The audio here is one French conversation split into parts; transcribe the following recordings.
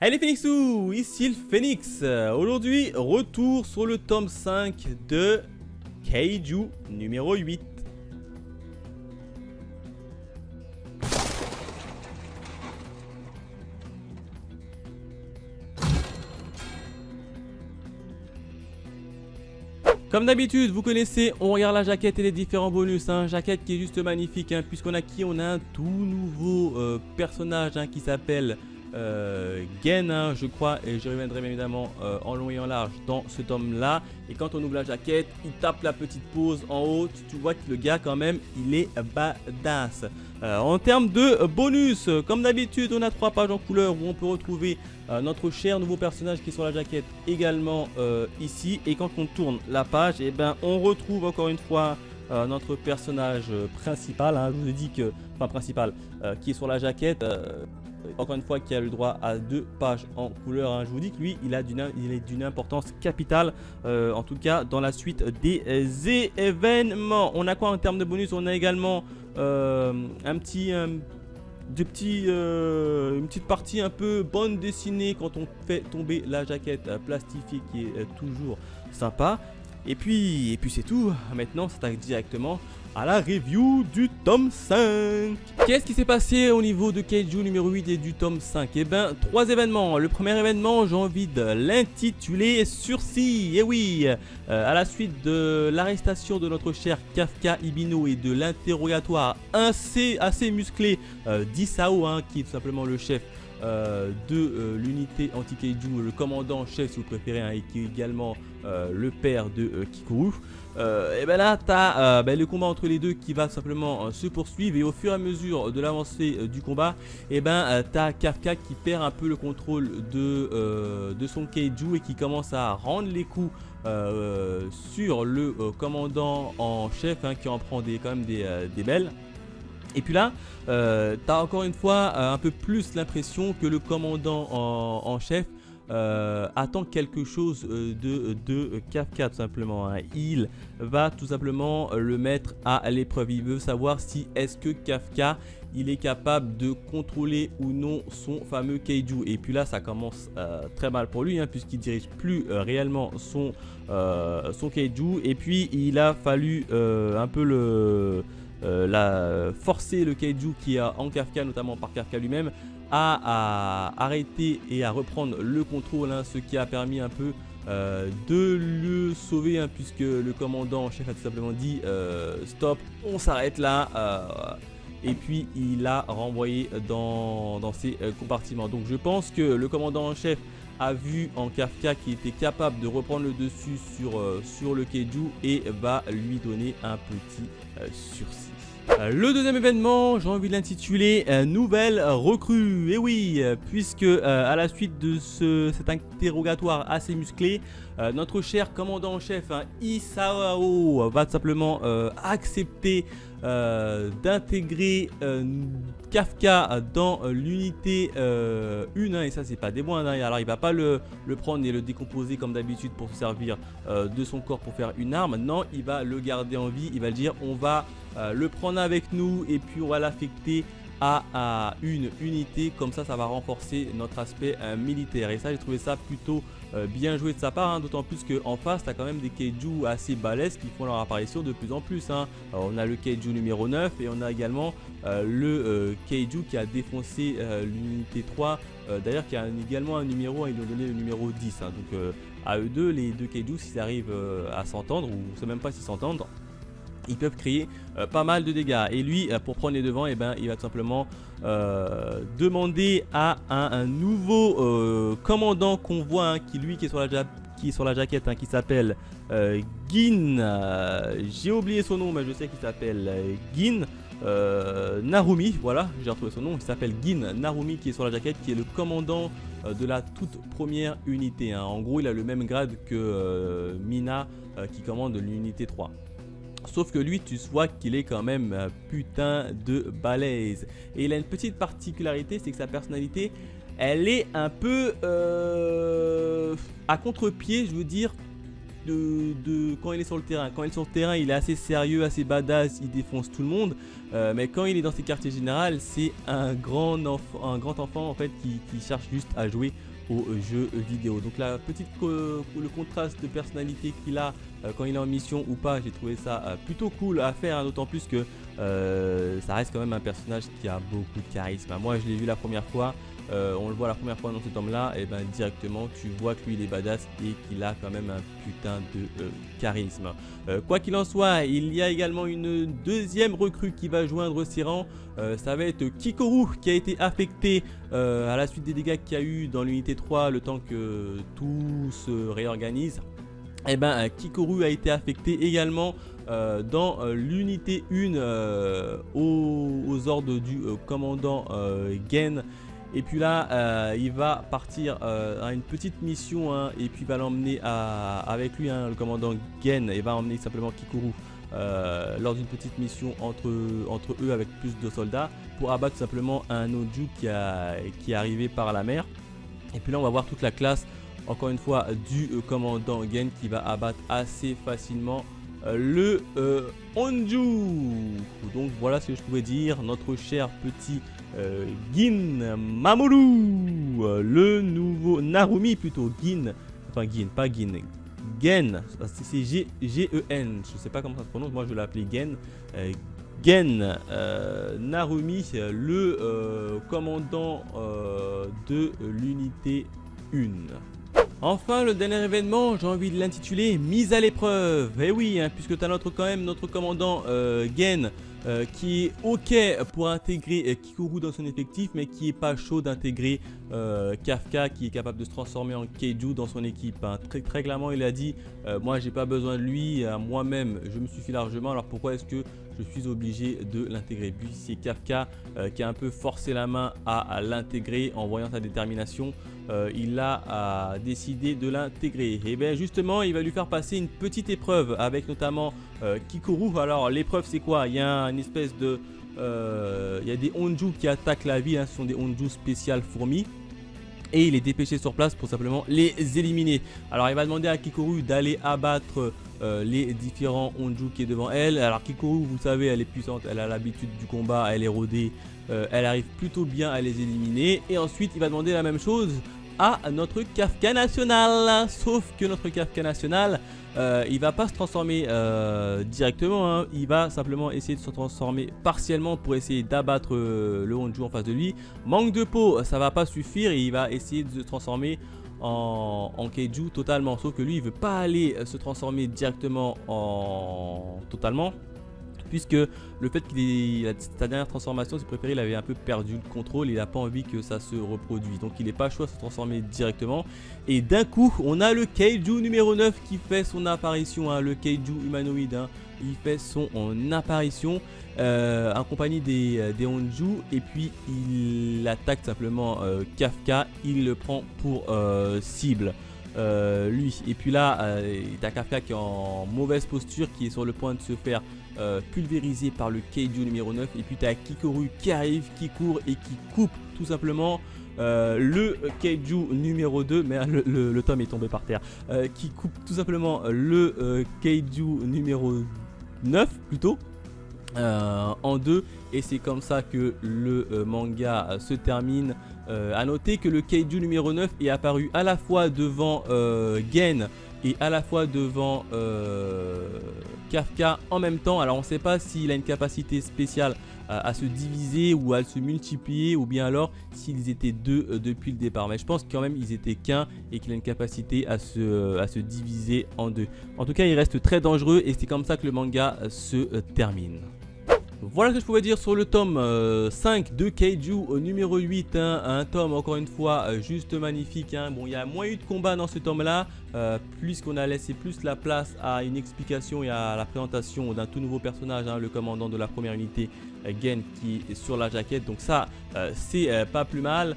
Allez Phoenixou, ici le Phoenix. Aujourd'hui, retour sur le tome 5 de Kaiju numéro 8. Comme d'habitude, vous connaissez, on regarde la jaquette et les différents bonus. Jaquette qui est juste magnifique, puisqu'on a qui? On a un tout nouveau personnage qui s'appelle Gen, je crois, et je reviendrai bien évidemment en long et en large dans ce tome là. Et quand on ouvre la jaquette, il tape la petite pause en haut, tu vois que le gars quand même il est badass. En termes de bonus, comme d'habitude, on a 3 pages en couleur où on peut retrouver notre cher nouveau personnage qui est sur la jaquette également ici. Et quand on tourne la page, et ben on retrouve encore une fois notre personnage principal, je vous ai dit que, enfin principal, qui est sur la jaquette. Encore une fois, qui a le droit à 2 pages en couleur. Je vous dis que lui, il est d'une importance capitale, en tout cas dans la suite des événements. On a quoi en termes de bonus? On a également une petite partie un peu bande dessinée quand on fait tomber la jaquette plastifiée qui est toujours sympa. Et puis c'est tout. Maintenant, ça s'attaque directement à la review du tome 5. Qu'est-ce qui s'est passé au niveau de Kaiju numéro 8 et du tome 5? Eh ben, 3 événements. Le premier événement, j'ai envie de l'intituler Sursis. Et oui, à la suite de l'arrestation de notre cher Kafka Ibino et de l'interrogatoire assez musclé d'Isao, qui est tout simplement le chef de l'unité anti-Kaiju, le commandant chef si vous préférez, et qui est également le père de Kikuru. Et ben là t'as le combat entre les deux qui va simplement se poursuivre, et au fur et à mesure de l'avancée du combat, et ben t'as Kafka qui perd un peu le contrôle de son Kaiju et qui commence à rendre les coups sur le commandant en chef, qui en prend quand même des belles. Et puis là, t'as encore une fois un peu plus l'impression que le commandant en chef attend quelque chose de Kafka tout simplement. Il va tout simplement le mettre à l'épreuve. Il veut savoir si est-ce que Kafka il est capable de contrôler ou non son fameux Kaiju. Et puis là ça commence très mal pour lui, puisqu'il dirige plus réellement son Kaiju. Et puis il a fallu un peu forcer le Kaiju qui est en Kafka, notamment par Kafka lui-même, à arrêter et à reprendre le contrôle, ce qui a permis un peu de le sauver, puisque le commandant en chef a tout simplement dit stop, on s'arrête là, et puis il a renvoyé dans ses compartiments. Donc je pense que le commandant en chef a vu en Kafka qui était capable de reprendre le dessus sur le Kaiju et va lui donner un petit sursis. Le deuxième événement, j'ai envie de l'intituler Nouvelle recrue. Et oui, puisque à la suite de cet interrogatoire assez musclé, notre cher commandant en chef Isao va tout simplement accepter d'intégrer Kafka dans l'unité 1, et ça c'est pas des moindres. Alors il va pas le prendre et le décomposer comme d'habitude pour se servir de son corps pour faire une arme. Non, il va le garder en vie. Il va le dire, on va le prendre avec nous et puis on va l'affecter à une unité, comme ça va renforcer notre aspect militaire. Et ça j'ai trouvé ça plutôt bien joué de sa part, d'autant plus qu'en face tu as quand même des Kaiju assez balèzes qui font leur apparition de plus en plus. On a le Kaiju numéro 9 et on a également le Kaiju qui a défoncé l'unité 3, d'ailleurs qui a également un numéro, ils lui ont donné le numéro 10, donc à eux deux, les deux Kaiju, s'ils arrivent à s'entendre, ou on ne sait même pas s'ils s'entendent, ils peuvent créer pas mal de dégâts. Et lui, pour prendre les devants, il va tout simplement demander à un nouveau commandant qu'on voit, qui est sur la jaquette, qui s'appelle Gin. J'ai oublié son nom, mais je sais qu'il s'appelle Gin Narumi. Voilà, j'ai retrouvé son nom. Il s'appelle Gin Narumi, qui est sur la jaquette, qui est le commandant de la toute première unité. En gros, il a le même grade que Mina, qui commande l'unité 3. Sauf que lui, tu vois qu'il est quand même putain de balèze. Et il a une petite particularité, c'est que sa personnalité, elle est un peu à contre-pied, je veux dire, quand il est sur le terrain. Quand il est sur le terrain, il est assez sérieux, assez badass, il défonce tout le monde. Mais quand il est dans ses quartiers généraux, c'est un grand enfant en fait qui cherche juste à jouer aux jeux vidéo. Donc le contraste de personnalité qu'il a quand il est en mission ou pas, j'ai trouvé ça plutôt cool à faire, hein, d'autant plus que ça reste quand même un personnage qui a beaucoup de charisme. Moi je l'ai vu la première fois, on le voit la première fois dans cet homme là, et ben directement tu vois que lui il est badass et qu'il a quand même un putain de charisme. Quoi qu'il en soit, il y a également une deuxième recrue qui va joindre ses rangs. Ça va être Kikoru qui a été affecté à la suite des dégâts qu'il y a eu dans l'unité 3, le temps que tout se réorganise. Et ben Kikoru a été affecté également dans l'unité 1 aux ordres du commandant Gen. Et puis là il va partir à une petite mission, hein, et puis va l'emmener avec lui, hein, le commandant Gen, et va emmener simplement Kikoru lors d'une petite mission entre eux avec plus de soldats pour abattre simplement un Onju qui est arrivé par la mer. Et puis là on va voir toute la classe encore une fois du commandant Gen qui va abattre assez facilement le Onju. Donc voilà ce que je pouvais dire. Notre cher petit Gin Mamoru, le nouveau Narumi plutôt, Gin, enfin Gin, pas Gin, Gen, c'est G-E-N, je sais pas comment ça se prononce, moi je l'ai appelé Gen. Gen Narumi, le commandant de l'unité 1. Enfin, le dernier événement, j'ai envie de l'intituler mise à l'épreuve. Et oui, hein, puisque tu as quand même notre commandant Gen qui est ok pour intégrer Kikoru dans son effectif, mais qui est pas chaud d'intégrer Kafka, qui est capable de se transformer en Keiju dans son équipe, hein. Très clairement il a dit moi j'ai pas besoin de lui, moi-même je me suffis largement, alors pourquoi est-ce que je suis obligé de l'intégrer? Puis c'est Kafka qui a un peu forcé la main à l'intégrer en voyant sa détermination. Il a décidé de l'intégrer. Et bien justement il va lui faire passer une petite épreuve avec notamment Kikoru. Alors l'épreuve c'est quoi? Il y a une espèce de il y a des Onju qui attaquent la ville, hein. Ce sont des Onju spéciales fourmis et il est dépêché sur place pour simplement les éliminer. Alors il va demander à Kikoru d'aller abattre les différents Onju qui est devant elle. Alors Kikoru, vous le savez, elle est puissante, elle a l'habitude du combat, elle est rodée, elle arrive plutôt bien à les éliminer. Et ensuite il va demander la même chose à notre Kafka national, sauf que notre Kafka national il va pas se transformer directement, hein. Il va simplement essayer de se transformer partiellement pour essayer d'abattre le Onju en face de lui. Manque de peau, ça va pas suffire, et il va essayer de se transformer en Keiju totalement, sauf que lui il veut pas aller se transformer directement en totalement, puisque le fait sa dernière transformation, c'est préféré, il avait un peu perdu le contrôle, il n'a pas envie que ça se reproduise, donc il n'est pas chaud à se transformer directement. Et d'un coup on a le Keiju numéro 9 qui fait son apparition, hein, le Keiju humanoïde, hein, il fait son apparition en compagnie des Onju, et puis il attaque simplement Kafka, il le prend pour cible. Lui, et puis là t'as Kafka qui est en mauvaise posture, qui est sur le point de se faire pulvérisé par le Keiju numéro 9, et puis tu as Kikoru qui arrive, qui court et qui coupe tout simplement le Keiju numéro 2, mais le tome est tombé par terre, qui coupe tout simplement le Keiju numéro 9 plutôt en deux, et c'est comme ça que le manga se termine. A noter que le Keiju numéro 9 est apparu à la fois devant Gen et à la fois devant Kafka en même temps. Alors on ne sait pas s'il a une capacité spéciale à se diviser ou à se multiplier, ou bien alors s'ils étaient deux depuis le départ, mais je pense quand même ils étaient qu'un et qu'il a une capacité à se diviser en deux. En tout cas il reste très dangereux, et c'est comme ça que le manga se termine. Voilà ce que je pouvais dire sur le tome 5 de Keiju numéro 8, hein, un tome encore une fois juste magnifique, hein. Bon, il y a moins eu de combat dans ce tome là, puisqu'on a laissé plus la place à une explication et à la présentation d'un tout nouveau personnage, hein, le commandant de la première unité Gen, qui est sur la jaquette. Donc ça c'est pas plus mal.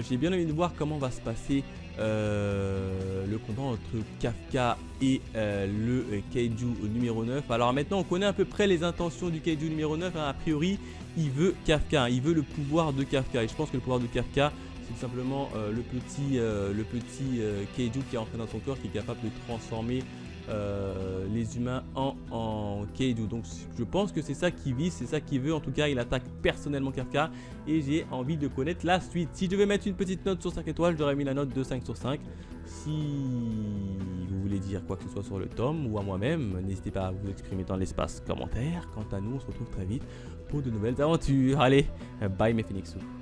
J'ai bien envie de voir comment va se passer le combat entre Kafka et le Keiju numéro 9. Alors maintenant on connaît à peu près les intentions du Keiju numéro 9, hein. A priori il veut Kafka, hein. Il veut le pouvoir de Kafka, et je pense que le pouvoir de Kafka c'est tout simplement le petit Keiju qui est entré dans son corps, qui est capable de transformer les humains en Kaiju. Donc je pense que c'est ça qu'il vise, c'est ça qu'il veut. En tout cas, il attaque personnellement Kafka et j'ai envie de connaître la suite. Si je devais mettre une petite note sur 5 étoiles, j'aurais mis la note de 5 sur 5. Si vous voulez dire quoi que ce soit sur le tome ou à moi-même, n'hésitez pas à vous exprimer dans l'espace commentaire. Quant à nous, on se retrouve très vite pour de nouvelles aventures. Allez, bye mes Phoenixous.